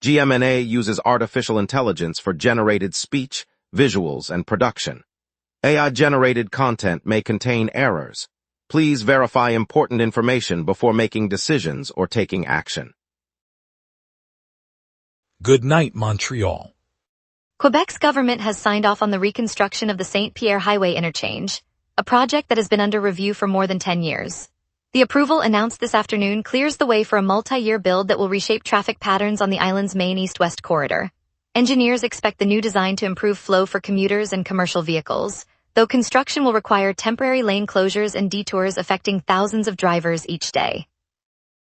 GMNA uses artificial intelligence for generated speech, visuals, and production. AI-generated content may contain errors. Please verify important information before making decisions or taking action. Good night, Montreal. Quebec's government has signed off on the reconstruction of the Saint-Pierre Highway interchange, a project that has been under review for more than 10 years. The approval announced this afternoon clears the way for a multi-year build that will reshape traffic patterns on the island's main east-west corridor. Engineers expect the new design to improve flow for commuters and commercial vehicles, though construction will require temporary lane closures and detours affecting thousands of drivers each day.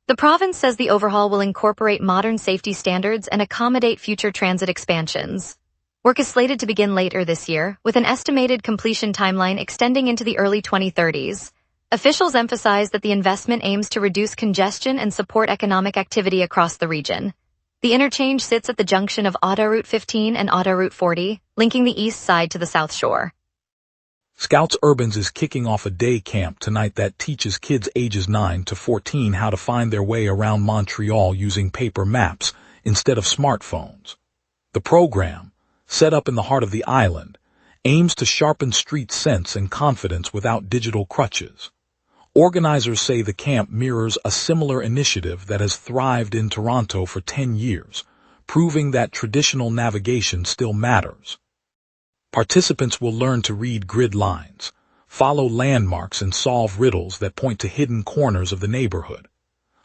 The province says the overhaul will incorporate modern safety standards and accommodate future transit expansions. Work is slated to begin later this year, with an estimated completion timeline extending into the early 2030s. Officials emphasize that the investment aims to reduce congestion and support economic activity across the region. The interchange sits at the junction of Autoroute 15 and Autoroute 40, linking the east side to the south shore. Scouts Urbans is kicking off a day camp tonight that teaches kids ages 9 to 14 how to find their way around Montreal using paper maps instead of smartphones. The program, set up in the heart of the island, aims to sharpen street sense and confidence without digital crutches. Organizers say the camp mirrors a similar initiative that has thrived in Toronto for 10 years, proving that traditional navigation still matters. Participants will learn to read grid lines, follow landmarks, and solve riddles that point to hidden corners of the neighborhood.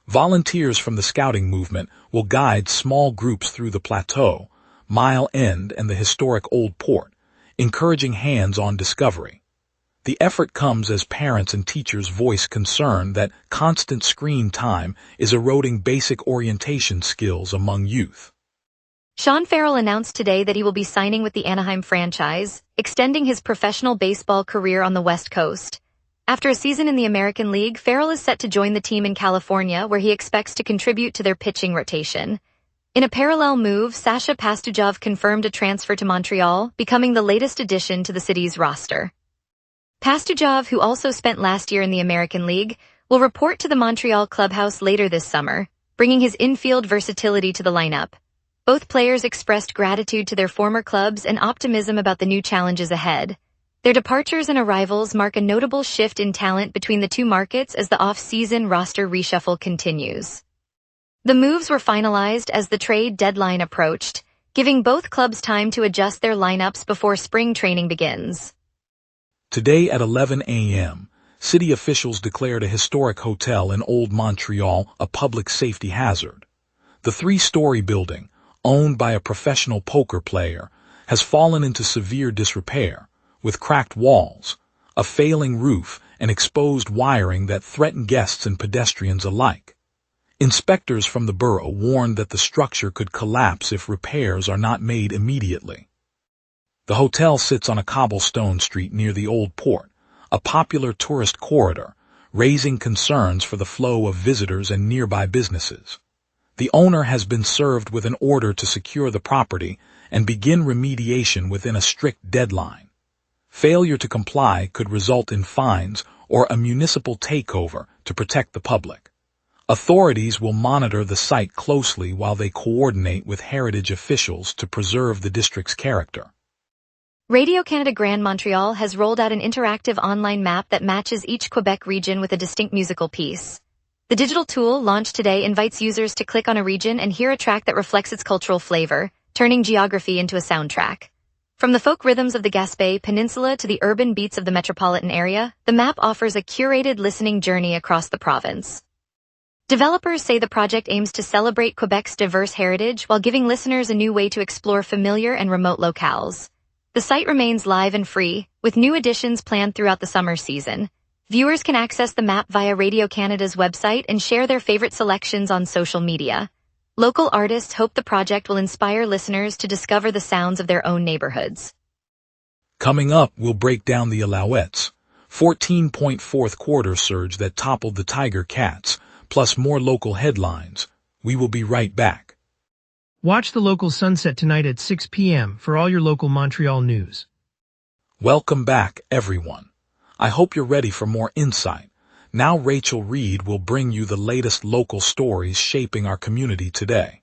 Volunteers from the scouting movement will guide small groups through the plateau, Mile End, and the historic Old Port, encouraging hands-on discovery. The effort comes as parents and teachers voice concern that constant screen time is eroding basic orientation skills among youth. Sean Farrell announced today that he will be signing with the Anaheim franchise, extending his professional baseball career on the West Coast. After a season in the American League, Farrell is set to join the team in California, where he expects to contribute to their pitching rotation. In a parallel move, Sasha Pastujov confirmed a transfer to Montreal, becoming the latest addition to the city's roster. Pastujov, who also spent last year in the American League, will report to the Montreal clubhouse later this summer, bringing his infield versatility to the lineup. Both players expressed gratitude to their former clubs and optimism about the new challenges ahead. Their departures and arrivals mark a notable shift in talent between the two markets as the off-season roster reshuffle continues. The moves were finalized as the trade deadline approached, giving both clubs time to adjust their lineups before spring training begins. Today at 11 a.m., city officials declared a historic hotel in Old Montreal a public safety hazard. The three-story building, owned by a professional poker player, has fallen into severe disrepair, with cracked walls, a failing roof, and exposed wiring that threaten guests and pedestrians alike. Inspectors from the borough warned that the structure could collapse if repairs are not made immediately. The hotel sits on a cobblestone street near the Old Port, a popular tourist corridor, raising concerns for the flow of visitors and nearby businesses. The owner has been served with an order to secure the property and begin remediation within a strict deadline. Failure to comply could result in fines or a municipal takeover to protect the public. Authorities will monitor the site closely while they coordinate with heritage officials to preserve the district's character. Radio-Canada Grand Montreal has rolled out an interactive online map that matches each Quebec region with a distinct musical piece. The digital tool, launched today, invites users to click on a region and hear a track that reflects its cultural flavor, turning geography into a soundtrack. From the folk rhythms of the Gaspé Peninsula to the urban beats of the metropolitan area, the map offers a curated listening journey across the province. Developers say the project aims to celebrate Quebec's diverse heritage while giving listeners a new way to explore familiar and remote locales. The site remains live and free, with new additions planned throughout the summer season. Viewers can access the map via Radio-Canada's website and share their favorite selections on social media. Local artists hope the project will inspire listeners to discover the sounds of their own neighborhoods. Coming up, we'll break down the Alouettes, 14-point fourth quarter surge that toppled the Tiger Cats, plus more local headlines. We will be right back. Watch the local sunset tonight at 6 p.m. for all your local Montreal news. Welcome back, everyone. I hope you're ready for more insight. Now Rachel Reed will bring you the latest local stories shaping our community today.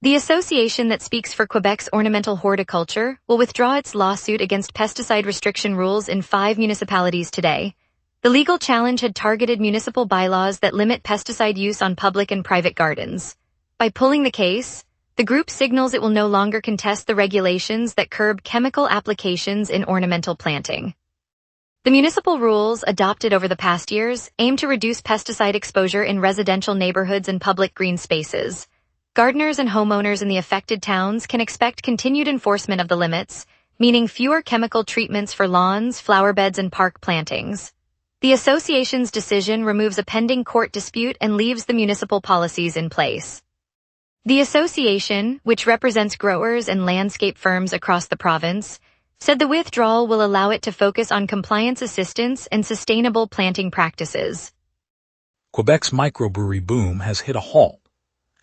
The association that speaks for Quebec's ornamental horticulture will withdraw its lawsuit against pesticide restriction rules in 5 municipalities today. The legal challenge had targeted municipal bylaws that limit pesticide use on public and private gardens. By pulling the case, the group signals it will no longer contest the regulations that curb chemical applications in ornamental planting. The municipal rules, adopted over the past years, aim to reduce pesticide exposure in residential neighborhoods and public green spaces. Gardeners and homeowners in the affected towns can expect continued enforcement of the limits, meaning fewer chemical treatments for lawns, flower beds, and park plantings. The association's decision removes a pending court dispute and leaves the municipal policies in place. The association, which represents growers and landscape firms across the province, said the withdrawal will allow it to focus on compliance assistance and sustainable planting practices. Quebec's microbrewery boom has hit a halt.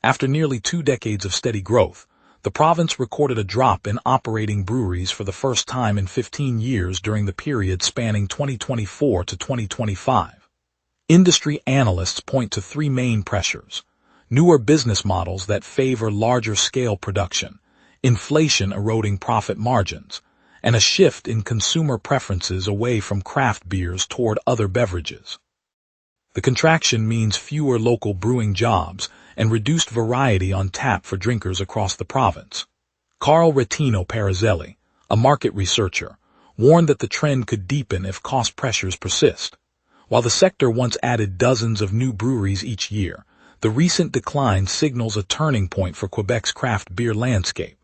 After nearly 2 decades of steady growth, the province recorded a drop in operating breweries for the first time in 15 years during the period spanning 2024 to 2025. Industry analysts point to 3 main pressures: newer business models that favor larger-scale production, inflation eroding profit margins, and a shift in consumer preferences away from craft beers toward other beverages. The contraction means fewer local brewing jobs and reduced variety on tap for drinkers across the province. Carl Retino Parazelli, a market researcher, warned that the trend could deepen if cost pressures persist. While the sector once added dozens of new breweries each year, the recent decline signals a turning point for Quebec's craft beer landscape.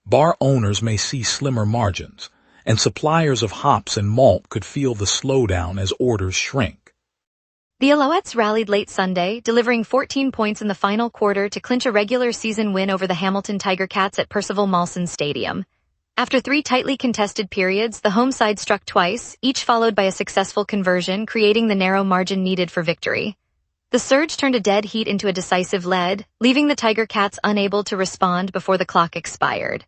Bar owners may see slimmer margins, and suppliers of hops and malt could feel the slowdown as orders shrink. The Alouettes rallied late Sunday, delivering 14 points in the final quarter to clinch a regular season win over the Hamilton Tiger Cats at Percival Molson Stadium. After 3 tightly contested periods, the home side struck twice, each followed by a successful conversion, creating the narrow margin needed for victory. The surge turned a dead heat into a decisive lead, leaving the Tiger Cats unable to respond before the clock expired.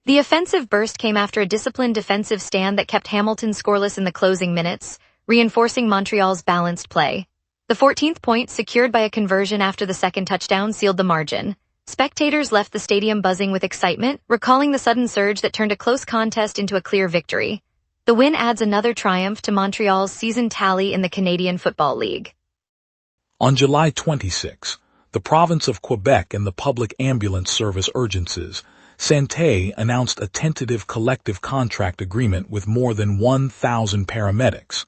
The offensive burst came after a disciplined defensive stand that kept Hamilton scoreless in the closing minutes, reinforcing Montreal's balanced play. The 14th point, secured by a conversion after the second touchdown, sealed the margin. Spectators left the stadium buzzing with excitement, recalling the sudden surge that turned a close contest into a clear victory. The win adds another triumph to Montreal's season tally in the Canadian Football League. On July 26, the province of Quebec and the Public Ambulance Service Urgences, Santé, announced a tentative collective contract agreement with more than 1,000 paramedics.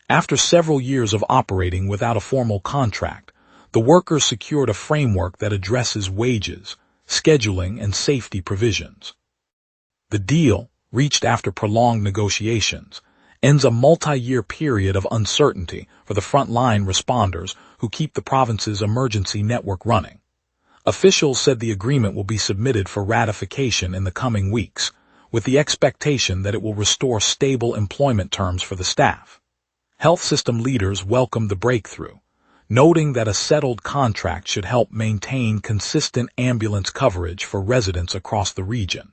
After several years of operating without a formal contract, the workers secured a framework that addresses wages, scheduling, and safety provisions. The deal, reached after prolonged negotiations, ends a multi-year period of uncertainty for the front-line responders who keep the province's emergency network running. Officials said the agreement will be submitted for ratification in the coming weeks, with the expectation that it will restore stable employment terms for the staff. Health system leaders welcomed the breakthrough, noting that a settled contract should help maintain consistent ambulance coverage for residents across the region.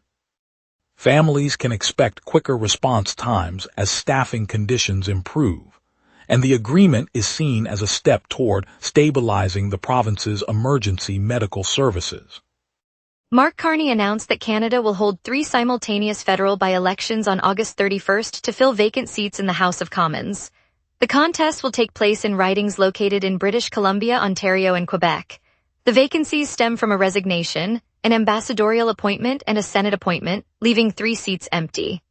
Families can expect quicker response times as staffing conditions improve, and the agreement is seen as a step toward stabilizing the province's emergency medical services. Mark Carney announced that Canada will hold 3 simultaneous federal by-elections on August 31st to fill vacant seats in the House of Commons. The contest will take place in ridings located in British Columbia, Ontario, and Quebec. The vacancies stem from a resignation, an ambassadorial appointment, and a Senate appointment, leaving 3 seats empty.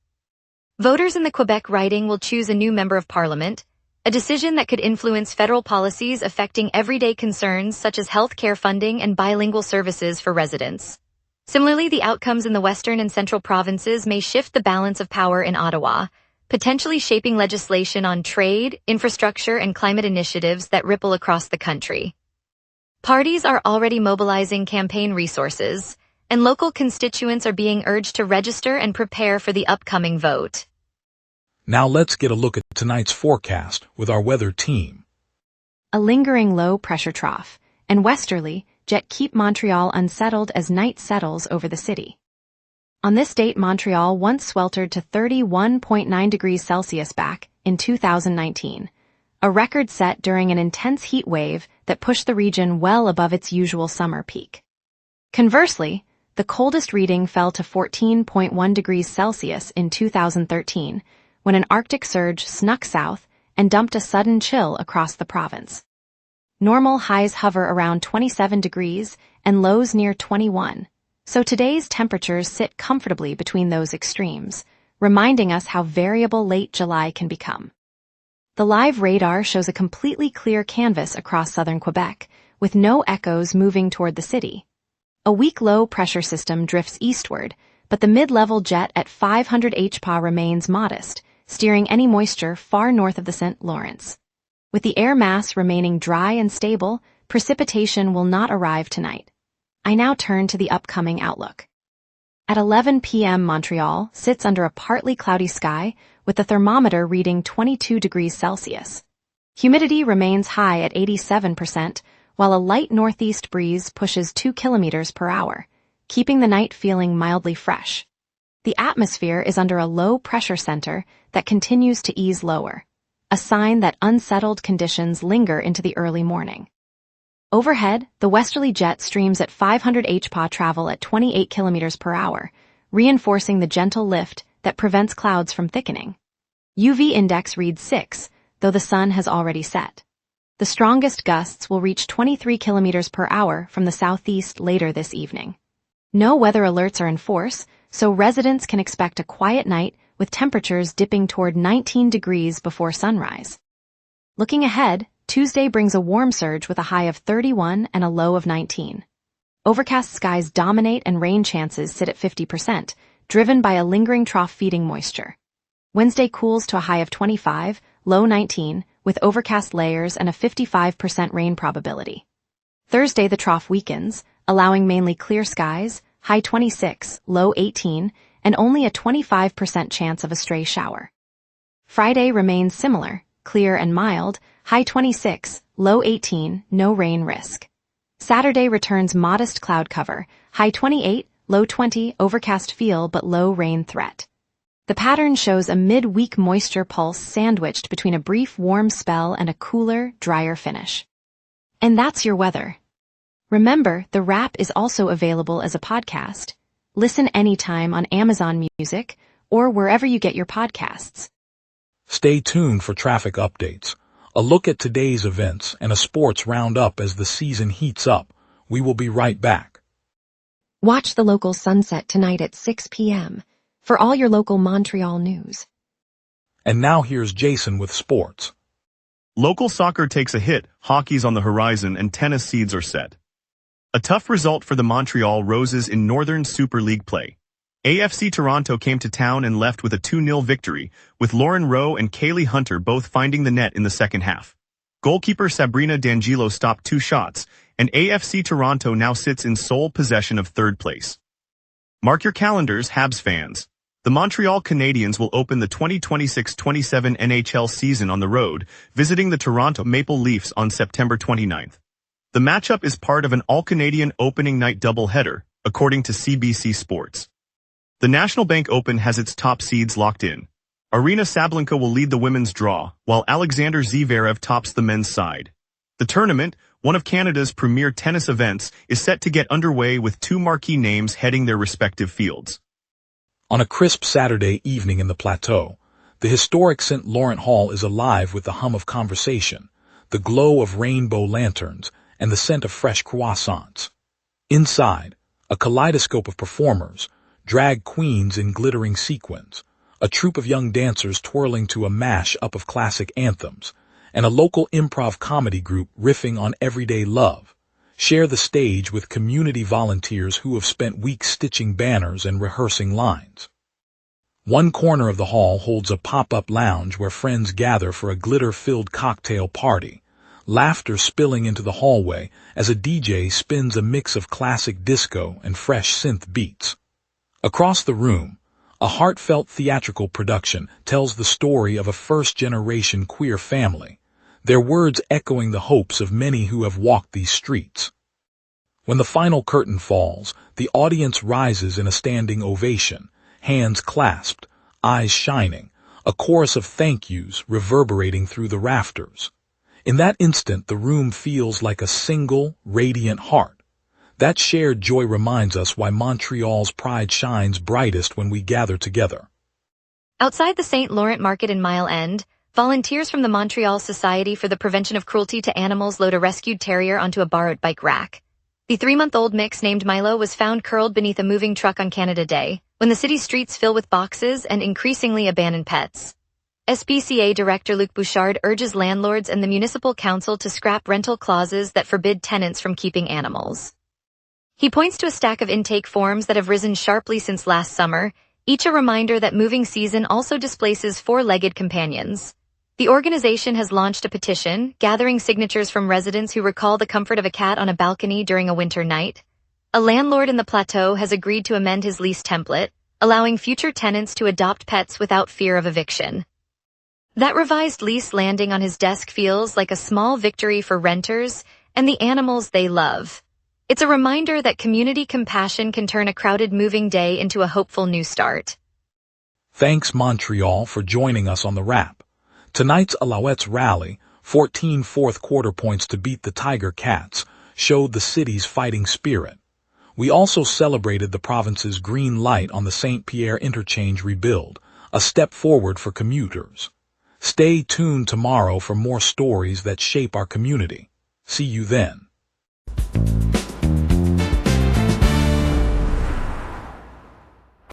Voters in the Quebec riding will choose a new member of parliament, a decision that could influence federal policies affecting everyday concerns such as health care funding and bilingual services for residents. Similarly, the outcomes in the western and central provinces may shift the balance of power in Ottawa, potentially shaping legislation on trade, infrastructure, and climate initiatives that ripple across the country. Parties are already mobilizing campaign resources, and local constituents are being urged to register and prepare for the upcoming vote. Now let's get a look at tonight's forecast with our weather team. A lingering low-pressure trough, and westerly, jet keep Montreal unsettled as night settles over the city. On this date, Montreal once sweltered to 31.9 degrees Celsius back in 2019, a record set during an intense heat wave that pushed the region well above its usual summer peak. Conversely, the coldest reading fell to 14.1 degrees Celsius in 2013, when an Arctic surge snuck south and dumped a sudden chill across the province. Normal highs hover around 27 degrees and lows near 21, so today's temperatures sit comfortably between those extremes, reminding us how variable late July can become. The live radar shows a completely clear canvas across southern Quebec, with no echoes moving toward the city. A weak low-pressure system drifts eastward, but the mid-level jet at 500 hPa remains modest, steering any moisture far north of the St. Lawrence. With the air mass remaining dry and stable, precipitation will not arrive tonight. I now turn to the upcoming outlook. At 11 p.m. Montreal sits under a partly cloudy sky with the thermometer reading 22 degrees Celsius. Humidity remains high at 87%, while a light northeast breeze pushes 2 kilometers per hour, keeping the night feeling mildly fresh. The atmosphere is under a low pressure center that continues to ease lower, a sign that unsettled conditions linger into the early morning. Overhead, the westerly jet streams at 500 hPa travel at 28 kilometers per hour, reinforcing the gentle lift that prevents clouds from thickening. UV index reads 6, though the sun has already set. The strongest gusts will reach 23 kilometers per hour from the southeast later this evening. No weather alerts are in force, so residents can expect a quiet night with temperatures dipping toward 19 degrees before sunrise. Looking ahead, Tuesday brings a warm surge with a high of 31 and a low of 19. Overcast skies dominate and rain chances sit at 50%, driven by a lingering trough feeding moisture. Wednesday cools to a high of 25, low 19, with overcast layers and a 55% rain probability. Thursday the trough weakens, allowing mainly clear skies, high 26, low 18, and only a 25% chance of a stray shower. Friday remains similar, clear and mild, high 26, low 18, no rain risk. Saturday returns modest cloud cover, high 28, low 20, overcast feel but low rain threat. The pattern shows a mid-week moisture pulse sandwiched between a brief warm spell and a cooler, drier finish. And that's your weather. Remember, the wrap is also available as a podcast. Listen anytime on Amazon Music or wherever you get your podcasts. Stay tuned for traffic updates, a look at today's events, and a sports roundup as the season heats up. We will be right back. Watch the local sunset tonight at 6 p.m. for all your local Montreal news. And now here's Jason with sports. Local soccer takes a hit, hockey's on the horizon, and tennis seeds are set. A tough result for the Montreal Roses in Northern Super League play. AFC Toronto came to town and left with a 2-0 victory, with Lauren Rowe and Kaylee Hunter both finding the net in the second half. Goalkeeper Sabrina D'Angelo stopped 2 shots, and AFC Toronto now sits in sole possession of third place. Mark your calendars, Habs fans. The Montreal Canadiens will open the 2026-27 NHL season on the road, visiting the Toronto Maple Leafs on September 29th. The matchup is part of an all-Canadian opening night doubleheader, according to CBC Sports. The National Bank Open has its top seeds locked in. Aryna Sabalenka will lead the women's draw, while Alexander Zverev tops the men's side. The tournament, one of Canada's premier tennis events, is set to get underway with 2 marquee names heading their respective fields. On a crisp Saturday evening in the Plateau, the historic St. Laurent Hall is alive with the hum of conversation, the glow of rainbow lanterns, and the scent of fresh croissants. Inside, a kaleidoscope of performers, drag queens in glittering sequins, a troupe of young dancers twirling to a mash-up of classic anthems, and a local improv comedy group riffing on everyday love, share the stage with community volunteers who have spent weeks stitching banners and rehearsing lines. One corner of the hall holds a pop-up lounge where friends gather for a glitter-filled cocktail party, laughter spilling into the hallway as a DJ spins a mix of classic disco and fresh synth beats. Across the room, a heartfelt theatrical production tells the story of a first-generation queer family, their words echoing the hopes of many who have walked these streets. When the final curtain falls, the audience rises in a standing ovation, hands clasped, eyes shining, a chorus of thank yous reverberating through the rafters. In that instant, the room feels like a single, radiant heart. That shared joy reminds us why Montreal's pride shines brightest when we gather together. Outside the St. Laurent Market in Mile End, volunteers from the Montreal Society for the Prevention of Cruelty to Animals load a rescued terrier onto a borrowed bike rack. The 3-month-old mix named Milo was found curled beneath a moving truck on Canada Day, when the city's streets fill with boxes and increasingly abandoned pets. SPCA Director Luc Bouchard urges landlords and the Municipal Council to scrap rental clauses that forbid tenants from keeping animals. He points to a stack of intake forms that have risen sharply since last summer, each a reminder that moving season also displaces four-legged companions. The organization has launched a petition, gathering signatures from residents who recall the comfort of a cat on a balcony during a winter night. A landlord in the Plateau has agreed to amend his lease template, allowing future tenants to adopt pets without fear of eviction. That revised lease landing on his desk feels like a small victory for renters and the animals they love. It's a reminder that community compassion can turn a crowded moving day into a hopeful new start. Thanks, Montreal, for joining us on the wrap. Tonight's Alouettes rally, 14 fourth-quarter points to beat the Tiger Cats, showed the city's fighting spirit. We also celebrated the province's green light on the St. Pierre interchange rebuild, a step forward for commuters. Stay tuned tomorrow for more stories that shape our community. See you then.